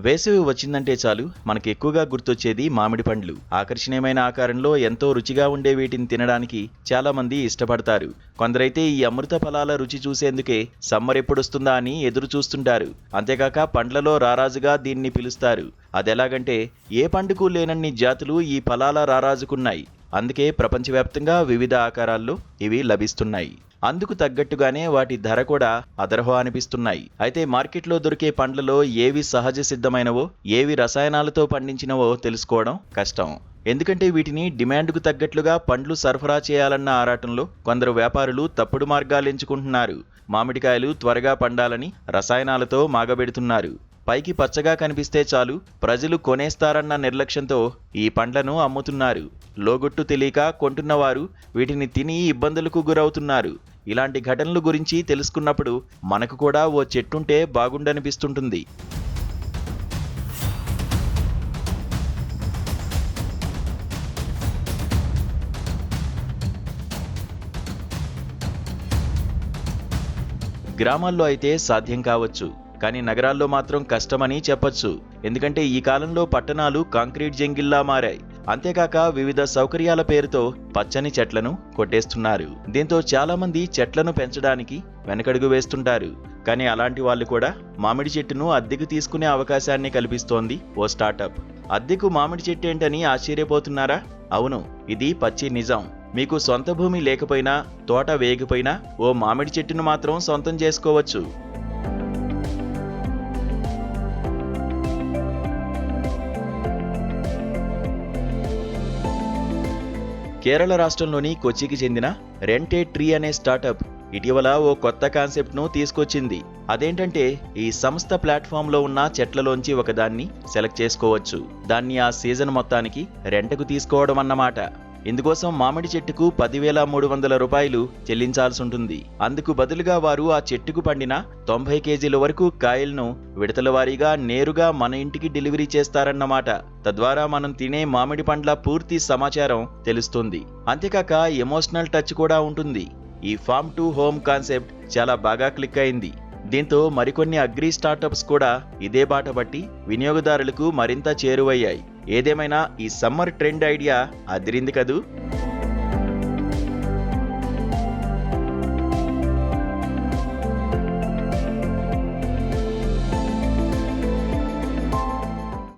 వేసవి వచ్చిందంటే చాలు మనకు ఎక్కువగా గుర్తొచ్చేది మామిడి పండ్లు. ఆకర్షణీయమైన ఆకారంలో ఎంతో రుచిగా ఉండే వీటిని తినడానికి చాలా మంది ఇష్టపడతారు. కొందరైతే ఈ అమృత ఫలాల రుచి చూసేందుకే సమ్మర్ ఎప్పుడొస్తుందా అని ఎదురు చూస్తుంటారు. అంతేకాక పండ్లలో రారాజుగా దీన్ని పిలుస్తారు. అదెలాగంటే ఏ పండుకు లేనన్ని జాతులు ఈ ఫలాల రారాజుకున్నాయి. అందుకే ప్రపంచవ్యాప్తంగా వివిధ ఆకారాల్లో ఇవి లభిస్తున్నాయి. అందుకు తగ్గట్టుగానే వాటి ధర కూడా అదరహో అనిపిస్తున్నాయి. అయితే మార్కెట్లో దొరికే పండ్లలో ఏవి సహజ సిద్ధమైనవో, ఏవి రసాయనాలతో పండించినవో తెలుసుకోవడం కష్టం. ఎందుకంటే వీటిని డిమాండ్కు తగ్గట్లుగా పండ్లు సరఫరా చేయాలన్న ఆరాటంలో కొందరు వ్యాపారులు తప్పుడు మార్గాలు ఎంచుకుంటున్నారు. మామిడికాయలు త్వరగా పండాలని రసాయనాలతో మాగబెడుతున్నారు. పైకి పచ్చగా కనిపిస్తే చాలు ప్రజలు కొనేస్తారన్న నిర్లక్ష్యంతో ఈ పండ్లను అమ్ముతున్నారు. లోగొట్టు తెలియక కొంటున్నవారు వీటిని తిని ఇబ్బందులకు గురవుతున్నారు. ఇలాంటి ఘటనల గురించి తెలుసుకున్నప్పుడు మనకు కూడా ఓ చెట్టుంటే బాగుండనిపిస్తుంటుంది. గ్రామాల్లో అయితే సాధ్యం కావచ్చు, కానీ నగరాల్లో మాత్రం కష్టమని చెప్పొచ్చు. ఎందుకంటే ఈ కాలంలో పట్టణాలు కాంక్రీట్ జంగిల్లా మారాయి. అంతేకాక వివిధ సౌకర్యాల పేరుతో పచ్చని చెట్లను కొట్టేస్తున్నారు. దీంతో చాలా మంది చెట్లను పెంచడానికి వెనకడుగు వేస్తుంటారు. కానీ అలాంటి వాళ్ళు కూడా మామిడి చెట్టును అద్దెకు తీసుకునే అవకాశాన్ని కల్పిస్తోంది ఓ స్టార్టప్. అద్దెకు మామిడి చెట్టు ఏంటని ఆశ్చర్యపోతున్నారా? అవును, ఇది పచ్చి నిజం. మీకు సొంత భూమి లేకపోయినా, తోట వేయకపోయినా ఓ మామిడి చెట్టును మాత్రం సొంతం చేసుకోవచ్చు. కేరళ రాష్ట్రంలోని కొచ్చికి చెందిన రెంట్ ఏ ట్రీ అనే స్టార్టప్ ఇటీవల ఓ కొత్త కాన్సెప్ట్ను తీసుకొచ్చింది. అదేంటంటే ఈ సంస్థ ప్లాట్ఫామ్లో ఉన్న చెట్లలోంచి ఒకదాన్ని సెలెక్ట్ చేసుకోవచ్చు. దాన్ని ఆ సీజన్ మొత్తానికి రెంట్కు తీసుకోవడం అన్నమాట. ఇందుకోసం మామిడి చెట్టుకు 10,300 రూపాయలు చెల్లించాల్సి ఉంటుంది. అందుకు బదులుగా వారు ఆ చెట్టుకు పండిన 90 కేజీల వరకు కాయలను విడతల వారీగా నేరుగా మన ఇంటికి డెలివరీ చేస్తారన్నమాట. తద్వారా మనం తినే మామిడి పండ్ల పూర్తి సమాచారం తెలుస్తుంది. అంతేకాక ఎమోషనల్ టచ్ కూడా ఉంటుంది. ఈ ఫార్మ్ టు హోమ్ కాన్సెప్ట్ చాలా బాగా క్లిక్ అయింది. దీంతో మరికొన్ని అగ్రి స్టార్టప్స్ కూడా ఇదే బాట పట్టి వినియోగదారులకు మరింత చేరువయ్యాయి. ఏదేమైనా ఈ సమ్మర్ ట్రెండ్ ఐడియా అదిరింది కదూ.